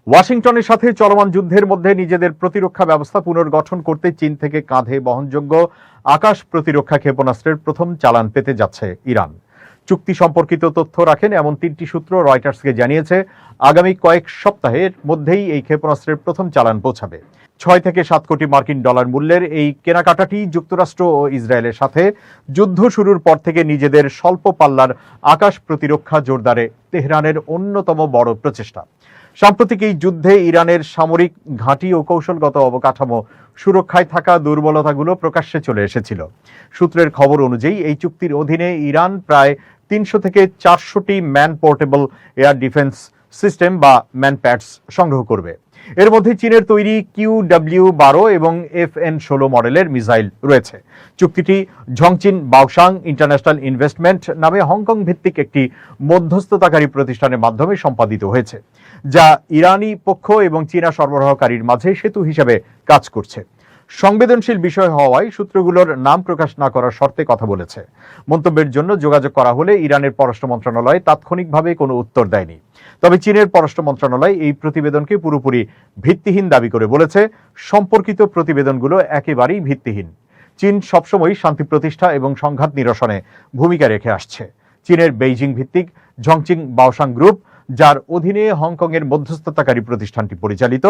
ওয়াশিংটনের সাথে চলমান যুদ্ধের মধ্যে নিজেদের প্রতিরক্ষা ব্যবস্থা পুনর্গঠন করতে চীন থেকে কাঁধে বহনযোগ্য আকাশ প্রতিরক্ষা ক্ষেপণাস্ত্রের প্রথম চালান পেতে যাচ্ছে ইরান। চুক্তি সম্পর্কিত তথ্য রাখেন এমন 3টি সূত্র রয়টার্সকে জানিয়েছে আগামী কয়েক সপ্তাহের মধ্যেই এই ক্ষেপণাস্ত্রের প্রথম চালান পৌঁছাবে। 6 থেকে 7 কোটি মার্কিন ডলার মূল্যের এই কেনাকাটাটি যুক্তরাষ্ট্র ও ইসরায়েলের সাথে যুদ্ধ শুরুর পর থেকে নিজেদের স্বল্প পাল্লার আকাশ প্রতিরক্ষা জোরদারে তেহরানের অন্যতম বড় প্রচেষ্টা। সাম্প্রতিক এই যুদ্ধে ইরানের সামরিক ঘাঁটি ও কৌশলগত অবকাঠামো সুরক্ষায় থাকা দুর্বলতাগুলো প্রকাশ্যে চলে এসেছিল। সূত্রের খবর অনুযায়ী এই চুক্তির অধীনে ইরান প্রায় 300 থেকে 400টি man portable air defence system বা ম্যানপ্যাডস সংগ্রহ করবে। এর মধ্যে চীনের তৈরি QW-12 এবং FN-16 মডেলের মিসাইল রয়েছে। চুক্তিটি ঝংচিন বাওসাং ইন্টারন্যাশনাল ইনভেস্টমেন্ট নামে হংকং ভিত্তিক একটি মধ্যস্থতাকারী প্রতিষ্ঠানের মাধ্যমে সম্পাদিত হয়েছে, যা ইরানি পক্ষ এবং চীনা সরবরাহকারীর মাঝে সেতু হিসেবে কাজ করছে। সংবেদনশীল বিষয় হওয়ায় সূত্রগুলোর নাম প্রকাশ না করার শর্তে কথা বলেছে। মন্তব্যের জন্য যোগাযোগ করা হলে ইরানের পররাষ্ট্র মন্ত্রণালয় তাৎক্ষণিকভাবে কোনো উত্তর দেয়নি। তবে চীনের পররাষ্ট্র মন্ত্রণালয় এই প্রতিবেদনকে পুরোপুরি ভিত্তিহীন দাবি করে বলেছে, সম্পর্কিত প্রতিবেদনগুলো একেবারেই ভিত্তিহীন। চীন সবসময় শান্তি প্রতিষ্ঠা এবং সংঘাত নিরসনে ভূমিকা রেখে আসছে। চীনের বেইজিং ভিত্তিক ঝংচিং বাওসাং গ্রুপ, যার অধীনে হংকংয়ের মধ্যস্থতাকারী প্রতিষ্ঠানটি পরিচালিত,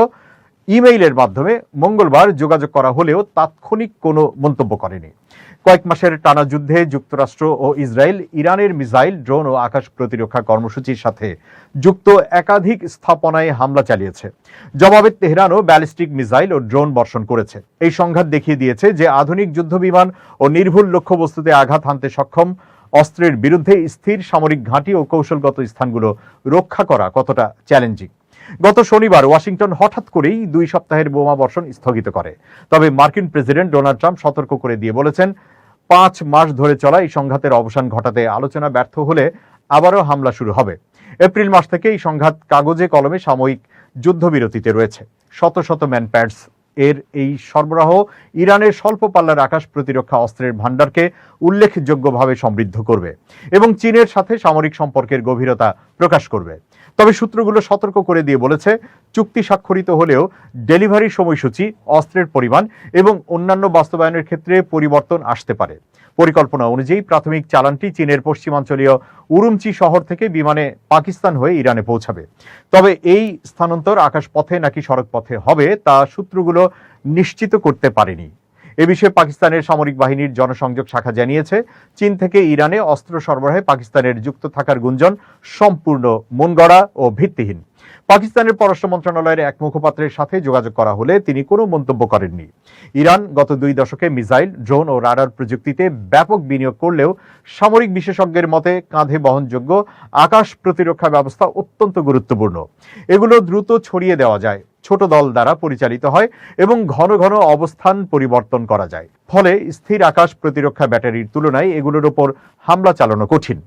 ইমেইলের মাধ্যমে মঙ্গলবার যোগাযোগ করা হলেও তাৎক্ষণিক কোনো মন্তব্য করেনি। কয়েক মাসের টানা যুদ্ধে যুক্তরাষ্ট্র ও ইসরায়েল ইরানের মিসাইল, ড্রোন ও আকাশ প্রতিরক্ষা কর্মসূচির সাথে যুক্ত একাধিক স্থাপনায় হামলা চালিয়েছে। জবাবে তেহরানও ব্যালিস্টিক মিসাইল ও ড্রোন বর্ষণ করেছে। এই সংঘাত দেখিয়ে দিয়েছে যে আধুনিক যুদ্ধবিমান ও নির্ভুল লক্ষ্যবস্তুতে আঘাত হানতে সক্ষম অস্ত্রের বিরুদ্ধে স্থির সামরিক ঘাঁটি ও কৌশলগত স্থানগুলো রক্ষা করা কতটা চ্যালেঞ্জিং। গত শনিবার ওয়াশিংটন হঠাৎ করেই 2 সপ্তাহের বোমা বর্ষণ স্থগিত করে। তবে মার্কিন প্রেসিডেন্ট ডোনাল্ড ট্রাম্প সতর্ক করে দিয়ে বলেছেন, 5 মাস ধরে চলা এই সংঘাতের অবসান ঘটাতে আলোচনা ব্যর্থ হলে আবারও হামলা শুরু হবে। এপ্রিল মাস থেকে এই সংঘাত কাগজে কলমে সাময়িক যুদ্ধবিরতিতে রয়েছে। শত শত ম্যানপ্যাডস এর এই সরবরাহ ইরানের স্বল্প পাল্লার আকাশ প্রতিরক্ষা অস্ত্রের ভান্ডারকে উল্লেখযোগ্যভাবে সমৃদ্ধ করবে এবং চীনের সাথে সামরিক সম্পর্কের গভীরতা প্রকাশ করবে। তবে সূত্রগুলো সতর্ক করে দিয়ে বলেছে, চুক্তি স্বাক্ষরিত হলেও ডেলিভারির সময়সূচি, অস্ত্রের পরিমাণ এবং অন্যান্য বাস্তবায়নের ক্ষেত্রে পরিবর্তন আসতে পারে। পরিকল্পনা অনুযায়ী প্রাথমিক চালানটি চীনের পশ্চিমাঞ্চলীয় উরুমচি শহর থেকে বিমানে পাকিস্তান হয়ে ইরানে পৌঁছাবে। তবে এই স্থানান্তর আকাশপথে নাকি সড়কপথে হবে তা সূত্রগুলো নিশ্চিত করতে পারেনি। এ বিষয়ে পাকিস্তানের সামরিক বাহিনীর জনসংযোগ শাখা জানিয়েছে, চীন থেকে ইরানে অস্ত্র সরবরাহে পাকিস্তানের যুক্ত থাকার গুঞ্জন সম্পূর্ণ মনগড়া ও ভিত্তিহীন। পাকিস্তানের পররাষ্ট্র মন্ত্রণালয়ের এক মুখপাত্রের সাথে যোগাযোগ করা হলে তিনি কোনো মন্তব্য করেননি। ইরান গত 2 দশকে মিসাইল, ড্রোন ও রাডার প্রযুক্তিতে ব্যাপক বিনিয়োগ করলেও সামরিক বিশেষজ্ঞের মতে কাঁধে বহনযোগ্য আকাশ প্রতিরক্ষা ব্যবস্থা অত্যন্ত গুরুত্বপূর্ণ। এগুলো দ্রুত ছড়িয়ে দেওয়া যায়, ছোট দল দ্বারা পরিচালিত হয় এবং ঘন ঘন অবস্থান পরিবর্তন করা যায়। ফলে স্থির আকাশ প্রতিরক্ষা ব্যাটারির তুলনায় এগুলোর ওপর হামলা চালানো কঠিন।